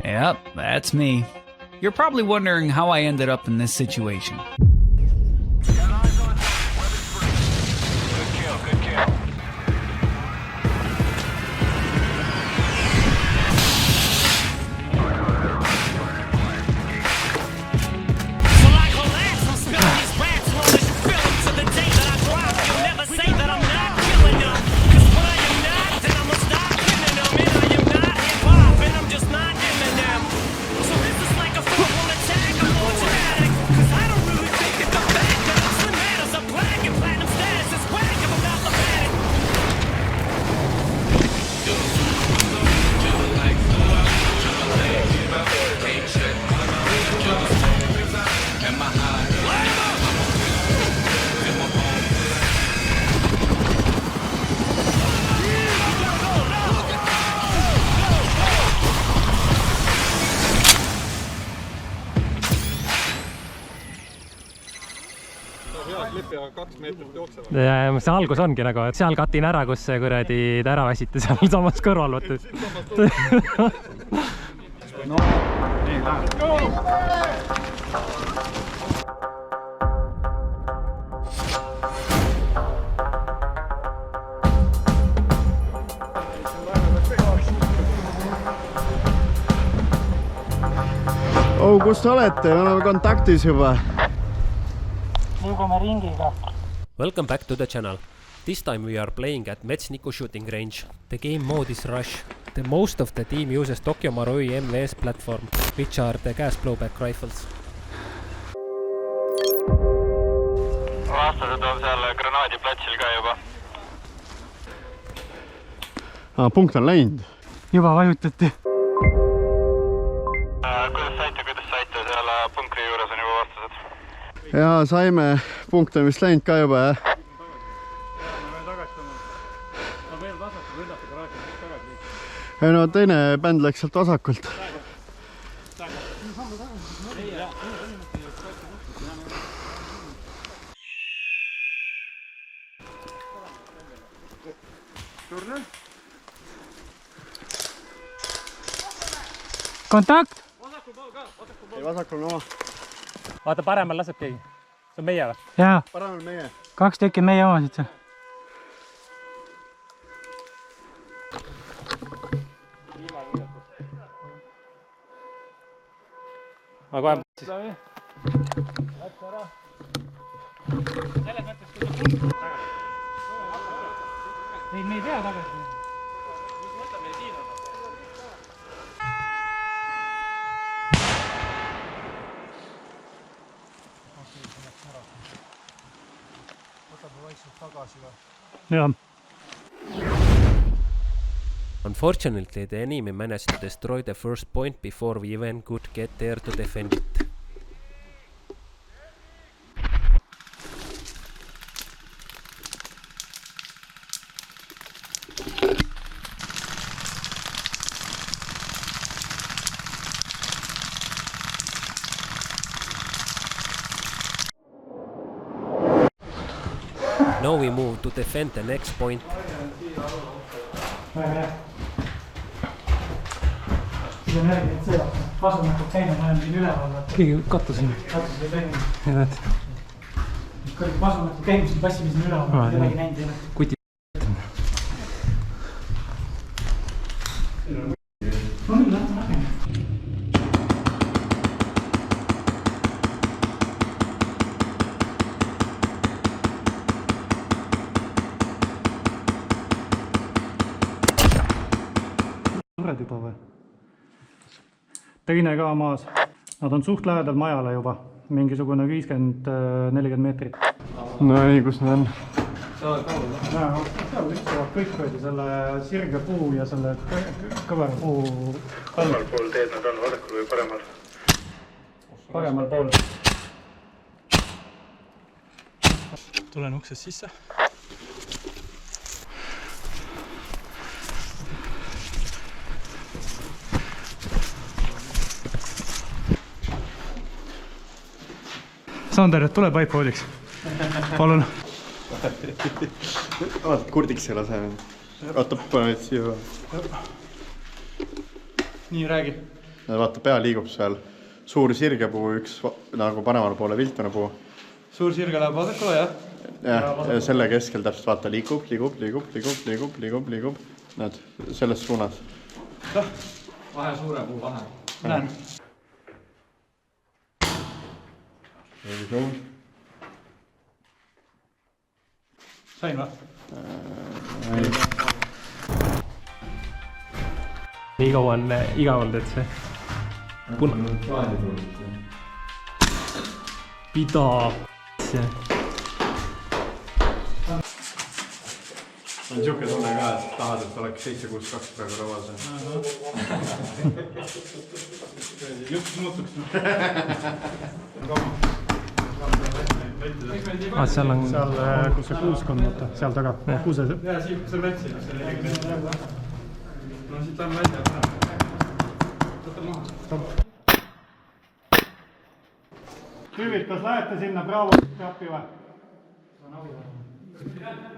Yep, that's me. You're probably wondering how I ended up in this situation. Ja see algus ongi nagu, et seal katin ära, kus see kuradi tära väsiti seal samas kõrval võttes. No, nii läheb. Oh, kus te olete? Me oleme kontaktis juba. Liigume ringiga. Welcome back to the channel. This time we are playing at Metsniku shooting range. The game mode is Rush. The most of the team uses Tokyo Marui MVS platform, which are the gas blowback rifles. Vastased on seal granaadiplatsil ka juba. Punkt on läinud. Juba vajutati. Kuidas saite? Seal punkri juures on juba vastased. Ja saime, punkt on vist läinud ka juba, jah? Ei no teine bänd läks sealt vasakult. Kontakt! Ei, vasakul on oma. Vaata, paremal laseb keegi. See on meie või? Jaa. Paremal meie. 2 tükki meie omasid seal. Ma kohe siis. Läks ära. Selles mõttes, kui ta punkt tagasi. Neid me ei pea tagasi. Võtame ja siin on. Unfortunately, the enemy managed to destroy the first point before we even could get there to defend it. Now we move to defend the next point. Keegi kattus siin. Vasumatu käimus passime siin üleval. Kedagi näinud ei ole. Kuti on küll lahti nägema. Suured juba või? Teine ka maas. Nad on suht lähedal majale juba. Mingisugune 50-40 meetrit. No ei, kus nad on? Seal istuvad kõik võidi selle sirge puu ja selle kõvera puu. Kummal pool teed nad on, vasakul või paremal? Paremal pool. Tulen uksest sisse. Sander, et tule pipehoodiks. Palun. Vaata, kurdiks ei lase. Oota, pane siia. Nii, räägi. Vaata, pea liigub seal. Suur sirgepuu, üks nagu panemal poole viltune puu. Suur sirge läheb vasakule, jah? Ja selle keskel täpselt vaata, liigub. Näed, selles suunas. Vahe suure puu vahe. Näen. Sain va? Nii kaua on igaval teed see. Pida see. On siuke tunne ka, et tahad, et oleks 7-6-2 praegu ravas. Jutt muutuks. Seal on seal, kus see kuuskond, seal taga. Kuuse. Jaa, siit see lätsi. No siit on välja. Võta maha. Tüüvid, kas lähete sinna Bravo appi või?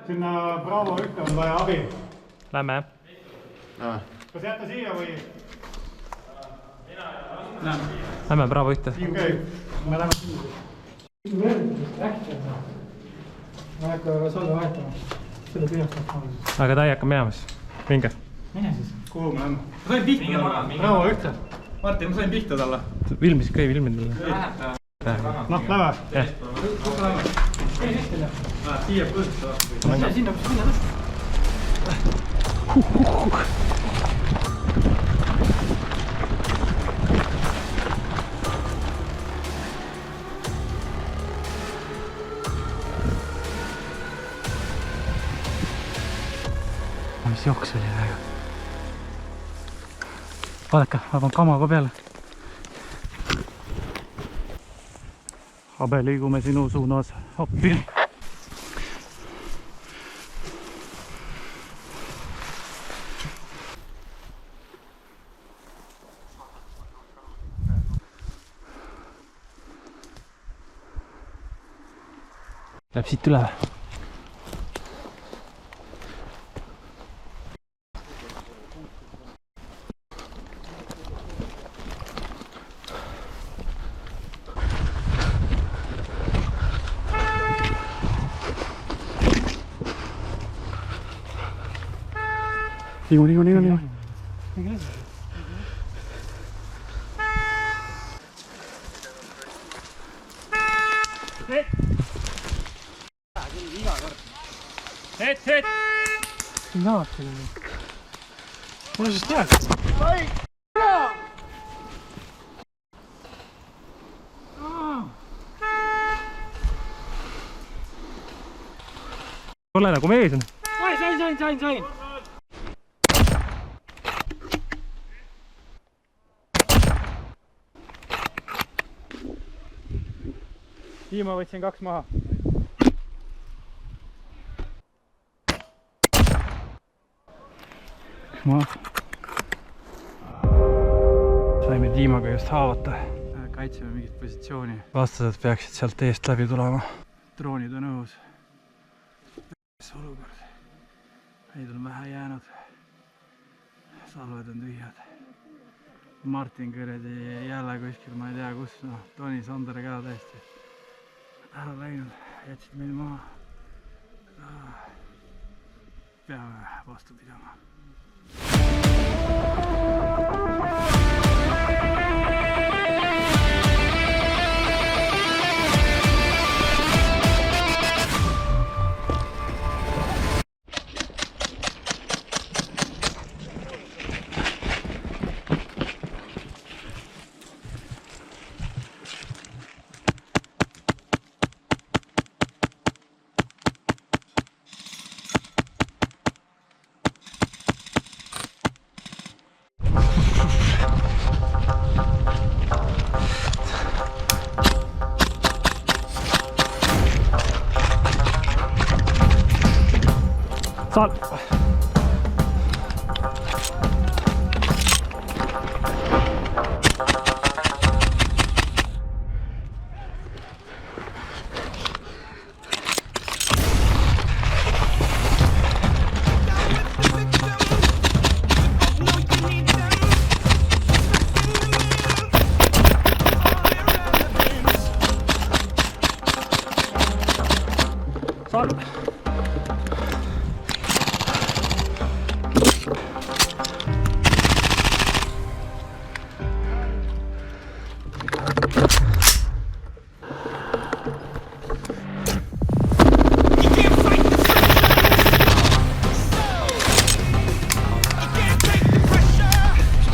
Sinna Bravo 1 on vaja abi. Lähme. Kas jääte siia või? Lähme Bravo 1. Okei, me lähme siia. Ma ei hakka salve vahetama. Selle püüab. Aga ta ei hakka minema siis. Minge. Mine siis. Kuhu me lähme? Ma sain pihta talle. Bravo 1. Martin, ma sain pihta talle. Filmisid ka ei filminud mulle. Noh, lähme. Kuhu lähme? Siia põõsta. Sinna, kus minna tõsta. Mis joks oli väga. Vaadake, ma panen kama ka peale. Habe, liigume sinu suunas appi. Läheb siit üle. Liigu. Het! Mul siis tead. Ole nagu mees on. Sain. Tiima võtsin 2 maha. Saime Tiimaga just haavata. Kaitseme mingit positsiooni. Vastased peaksid sealt eest läbi tulema. Droonid on õhus. Mis olukord? Neid on vähe jäänud. Salved on tühjad. Martin kõredi jälle kuskil, ma ei tea kus. Toni Sander ka täiesti ära läinud. Jätsid meil maha. Peame vastu pidama. Sal.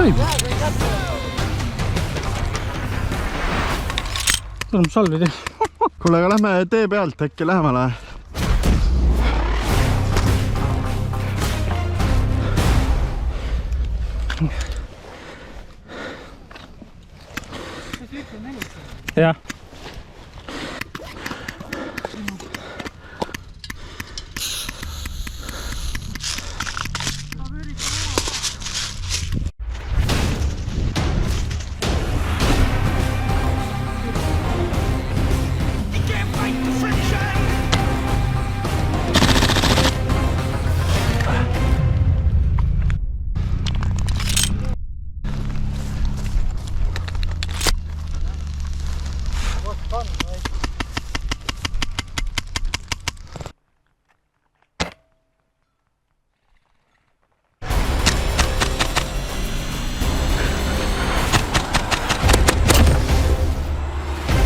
toimub? Tuleb salvi teha. Kuule, aga lähme tee pealt äkki lähemale. Jah.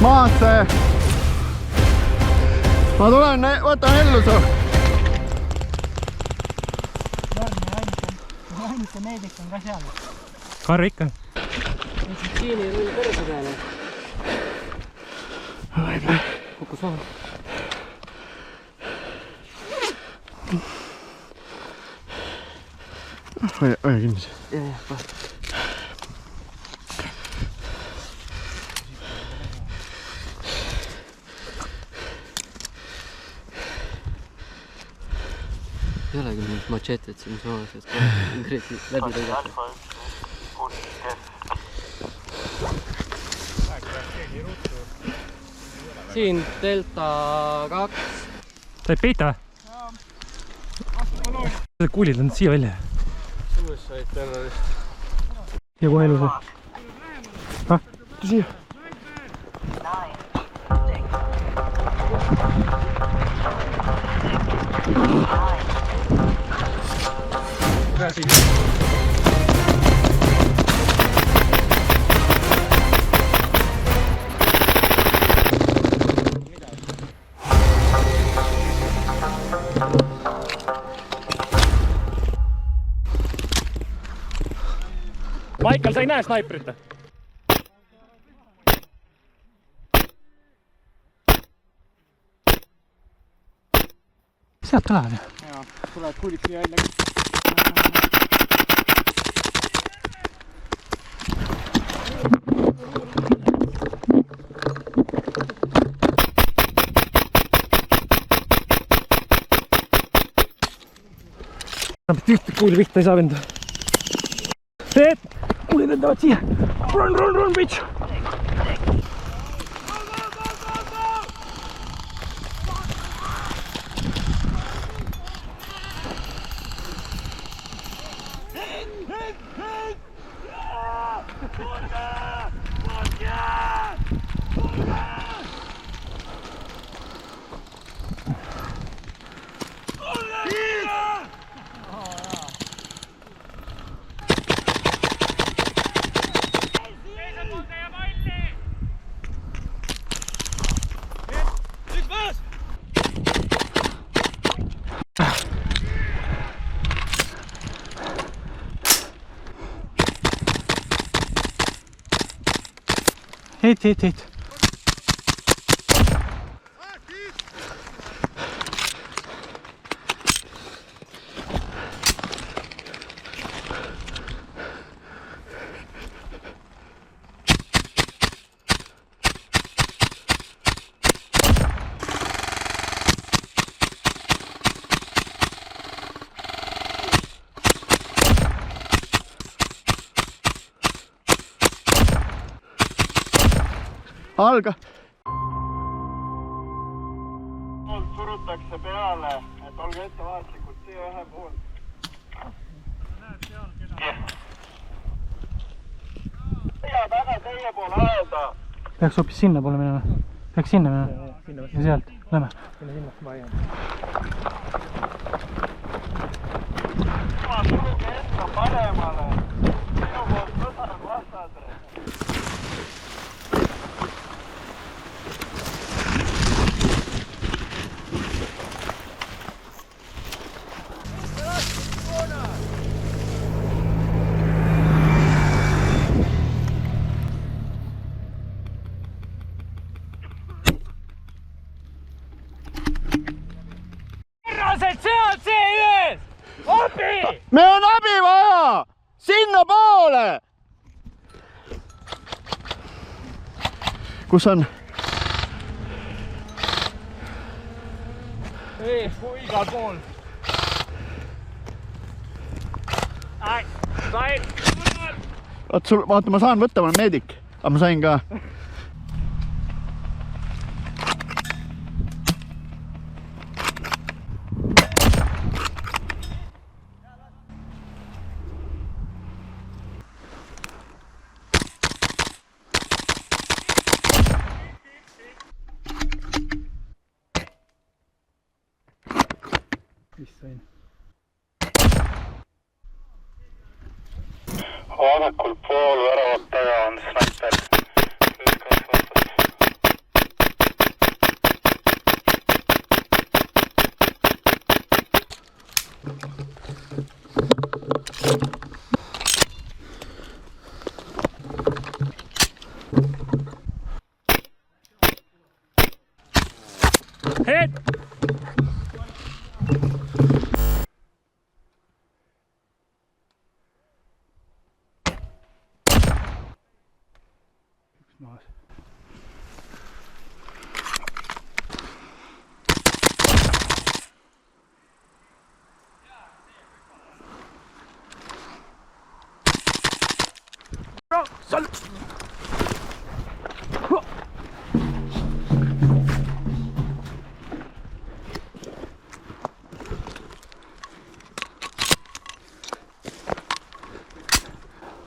Maasse! Ma tulen, võtan ellu su! Ainuke meedik on ka seal. Karri ikka. Siini rull perse peale. Kukkus maha. Hoia kindlasti. Jah. Ei olegi mingit machetet siin soojas, et konkreetselt läbi lõigata. Siin Delta 2. Said peita või? Jaa. Kuulid on siia välja. Suicide terrorist. Ja kohe elus või? Ah, siia. Maikal, sa ei näe snaiprit? Sealt läheb ju. Jaa, tuleb kuulid siia välja. Ühte kuuli pihta ei saa venda. Teet! Kuulid lendavad siia! Run, bitch! Heit. Alga! Surutakse peale, et olge ettevaatlikud C1 pool. Ja taga teie pool aeda. Peaks hoopis sinna poole minema. Peaks sinna minema. Ja sealt. Lähme. Ma suruge enda paremale. Minu poolt võtan vastadre. kus on? ees, igal pool. Sain. Oot, sul, vaata, ma saan võtta, ma olen meedik. Aga ma sain ka. Mis sain? Vasakul pool väravat taga on snaiper. Hit! Maas.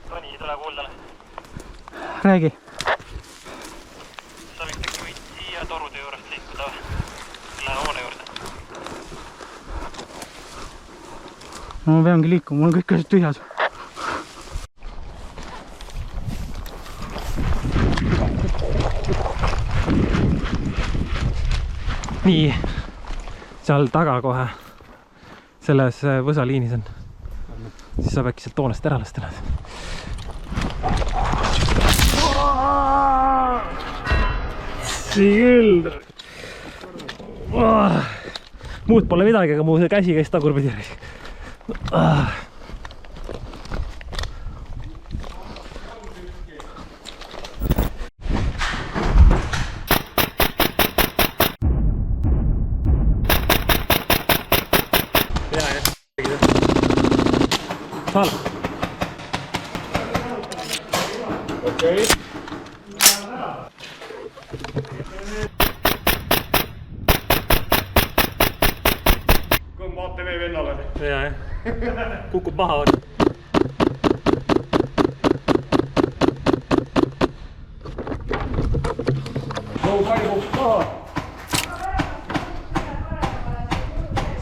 Toni, tule kuuldale. Räägi. Sa võid siia torude juurest liikuda või? Lähe hoone juurde. Ma peangi liikuma, mul on kõik asjad tühjas. Nii, seal taga kohe selles võsaliinis on. Siis saab äkki sealt toonest ära lasta nad. Küll. Muud pole midagi, aga mu käsi käis tagurpidi. Saal. Okei. Kõmba ATV vennale. Jaa, kukub maha.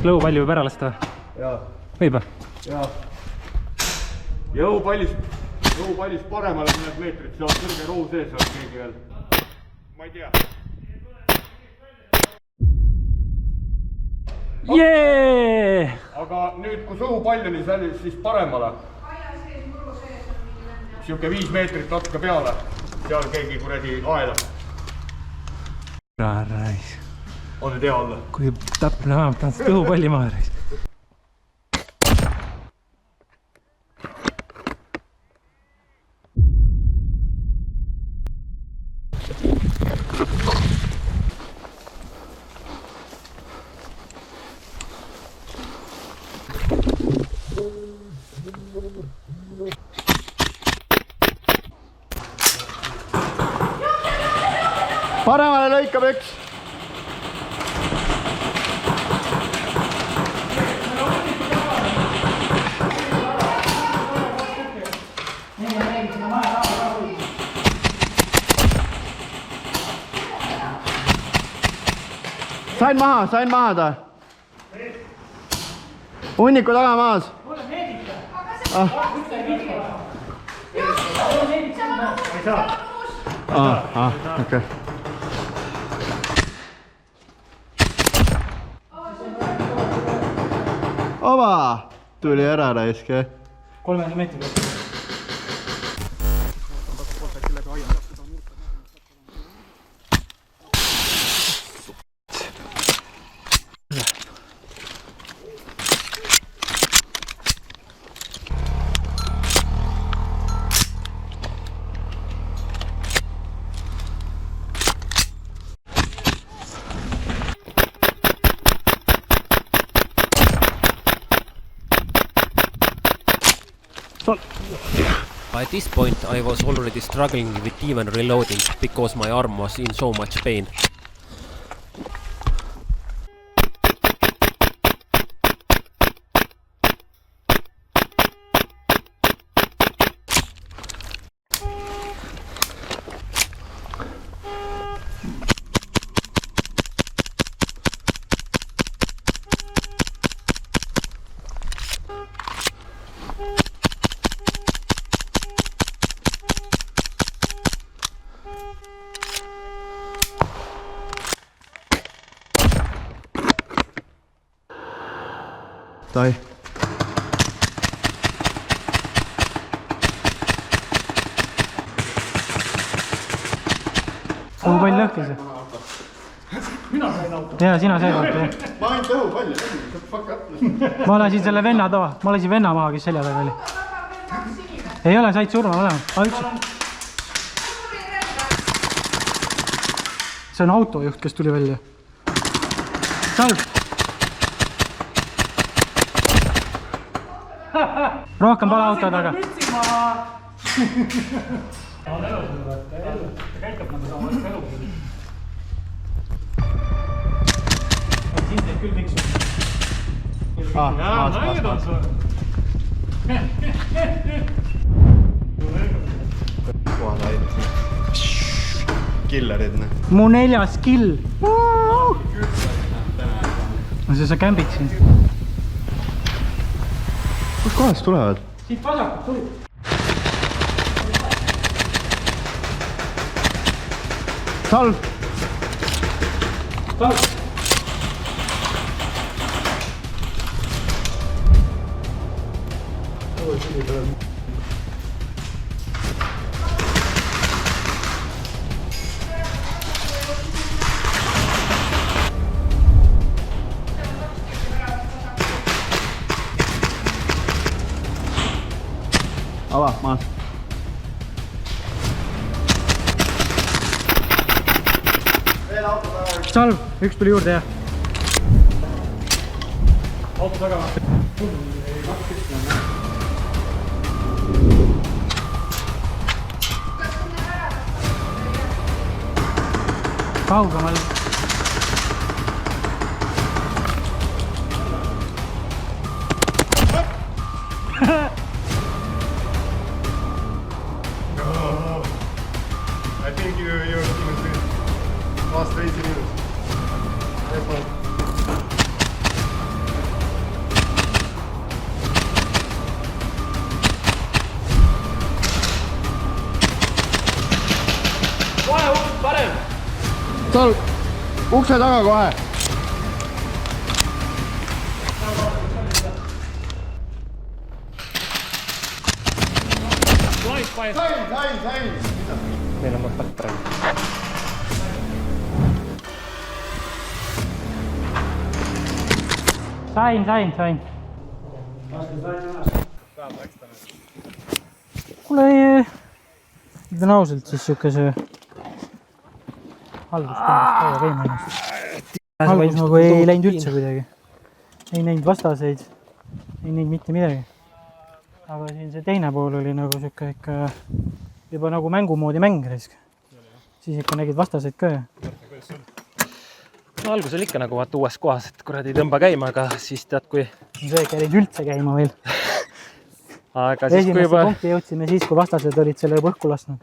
Lõupalli võib ära lasta või? Jaa. Võib või? Jaa. Jõupallist paremale mõned meetrid, seal on kõrge ruu sees on keegi veel. Ma ei tea. Jee! Aga nüüd, kus õhupall oli, siis paremale. Siuke 5 meetrit natuke peale. Seal keegi kuradi aelab. Rais. On nüüd hea olla? Kui täpne vähemalt on seda õhupalli maha rais. Paremale lõikab üks. Sain maha ta. Hunniku taga maas. Okei. Ova! Tuli ära raisk, jah? 30 meetrit. By this point I was already struggling with even reloading because my arm was in so much pain. Tai. Kui palju lõhkis? Jaa, sina said auto, jah. Ma ainult õhu palju. Ma lasin selle venna taha. Ma lasin venna maha, kes selja taga oli. Ei ole, said surma mõlemad. See on autojuht, kes tuli välja. Salv! Rohkem pala auto taga. Killerid, ne? Mu 4. kill. No see sa kämbid siin. Kus kohast tulevad? Siit vasakult tuli. Salv! Salv! Ava, maas. Salv, üks tuli juurde, jah. Auto taga. Kaugemal. I think you're even good. Last 80 minutes. That's one. Kohe uks parem! Salv! Ukse taga kohe! Sain! Meil on kontakt praegu. Sain. Kuule, ütlen ausalt, siis siukese alguskondast käima ennast. Algus nagu ei läinud üldse kuidagi. Ei näinud vastaseid, ei näinud mitte midagi. Aga siin see teine pool oli nagu siuke ikka juba nagu mängumoodi mäng risk. Siis ikka nägid vastaseid ka. No, algus oli ikka nagu vaata uues kohas, et kuradi tõmba käima, aga siis tead kui... See käid üldse käima veel. Aga siis kui juba... punkti jõudsime siis, kui vastased olid selle põhku lasknud.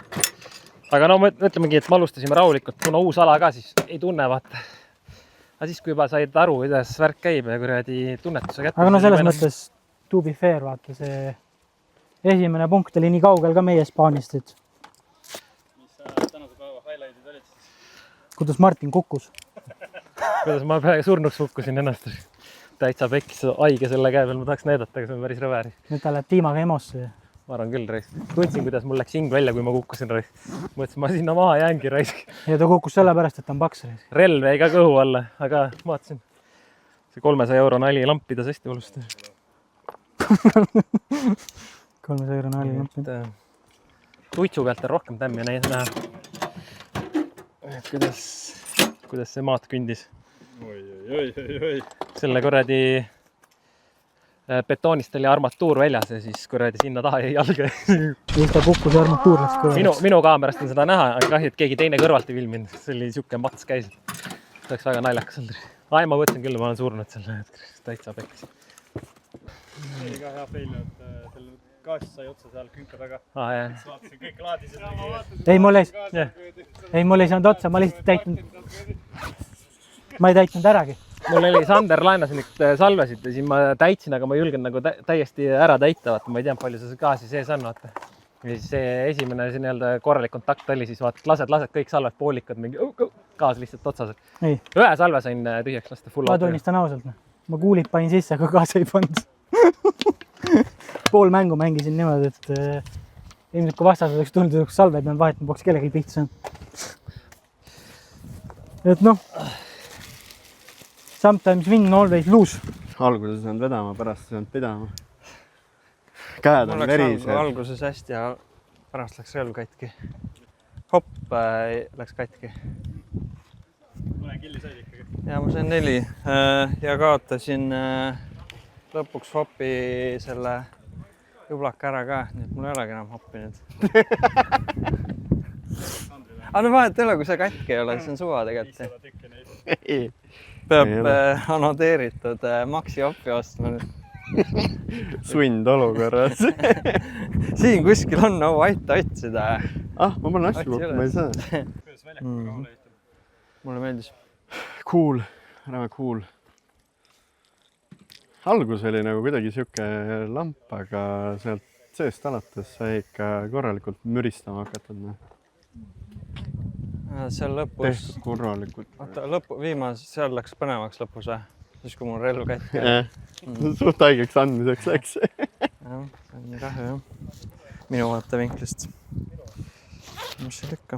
Aga no mõtlemegi, et me alustasime rahulikult, kuna uus ala ka siis ei tunne vaata. Aga siis kui juba said aru, kuidas värk käib ja kuradi tunnetuse kätte... Aga no selles mõttes to be fair, vaata see esimene punkt oli nii kaugel ka meie spaanist, et... Mis tänase päeva highlightid olid siis? Kuidas Martin kukkus. Kuidas ma surnuks hukkusin ennast. Täitsa pekkis haige selle käe peal, ma tahaks näidata, aga see on päris rõveri. Nüüd ta läheb tiimaga emosse. Ma arvan küll, Rais. Tundsin, kuidas mul läks hing välja, kui ma kukkusin, Rais. Mõtlesin, ma sinna maha jäängi, Rais. Ja ta kukkus selle pärast, et ta on paks. Relv jäi ka kõhu alla, aga vaatasin. See 300 euro nali lampidas hästi valusti. 300 euro nali lampi. Tuitsu pealt on rohkem tämmi näha. Kuidas see maat kündis. Oi. Selle korradi betoonist oli armatuur väljas ja siis kuradi sinna taha jäi jalga. Ilta kukkus ja armatuur läks kõvemaks. Minu kaamerast on seda näha, aga kahju, et keegi teine kõrvalt ei filminud. See oli siuke mats käis. See oleks väga naljakas olnud. Ai, ma võtsin küll, ma olen surnud selle hetkel. Täitsa pekkis. See oli ka hea fail, et teil gaas sai otsa seal künka taga. Jah. Vaatasin kõik laadised. Ei, mul ei saanud otsa, ma lihtsalt ma ei täitnud äragi. Mul oli Sander laenas nüüd salvesid ja siin ma täitsin, aga ma julgen nagu täiesti ära täita. Vaata, ma ei tea, palju see gaasi sees on. Vaata. Ja siis see esimene see nii-öelda korralik kontakt oli, siis vaata, lased kõik salved poolikad, mingi gaas lihtsalt otsas. Ei. Ühe salve sain tühjaks lasta. Ma tunnistan ausalt. Ma kuulid panin sisse, aga gaas ei pannud. Pool mängu mängisin niimoodi, et ilmselt kui vastased oleks tulnud, et salveid pean vahetama, poleks kellegi pihta saanud. Et noh, sometimes win, always lose. Alguses ei saanud vedama, pärast ei saanud pidama. Käed on verised. Alguses hästi ja pärast läks relv katki. Hopp läks katki. Mõne killi said ikkagi. Ja ma sain 4 ja kaotasin lõpuks hoppi selle jublaka ära ka, nii et mul ei olegi enam hoppi nüüd. Aga no vahet ei ole, kui see katki ei ole, siis on suva tegelikult. Peab annoteeritud maksi hoppi ostma nüüd. Sund olukorras. Siin kuskil on aita otsida. Ma panen asju kokku, ma ei saa. Mulle meeldis. Cool, ära cool. Algus oli nagu kuidagi siuke lamp, aga sealt seest alates sai ikka korralikult müristama hakatud. Seal lõpus... Tehtud korralikult. Viimas, seal läks põnevaks lõpus või? Siis kui mul relv kätti. Suht haigeks andmiseks läks. Jah, see on kahju jah. Minu vaatevinklist. Mis see ikka?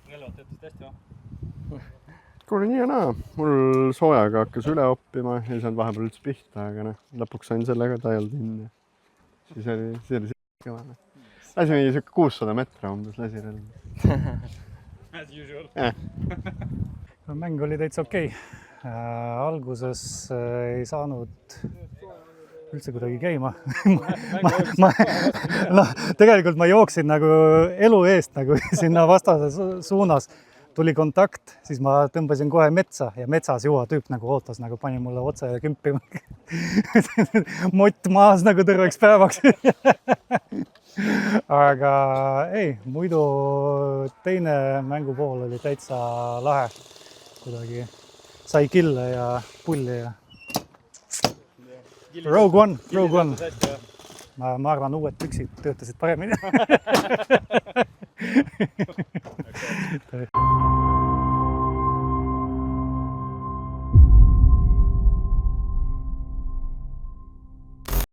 Relvad töötasid hästi või? Kuule, nii ja naa. Mul soojaga hakkas üle oppima, ei saanud vahepeal üldse pihta, aga lõpuks sain sellega tajalt hinna. Siis oli kõva. Lasi mingi 600 metra umbes lasirelv. As usual. Mäng oli täitsa okei. Alguses ei saanud üldse kuidagi käima. Tegelikult ma jooksin nagu elu eest nagu sinna vastase suunas. Tuli kontakt, siis ma tõmbasin kohe metsa ja metsas juua tüüp nagu ootas, nagu pani mulle otsa ja kümpima. Mott maas nagu terveks päevaks. Aga ei, muidu teine mängupool oli täitsa lahe. Kuidagi sai kille ja pulli ja Rogue One. Ma arvan, uued püksid töötasid paremini.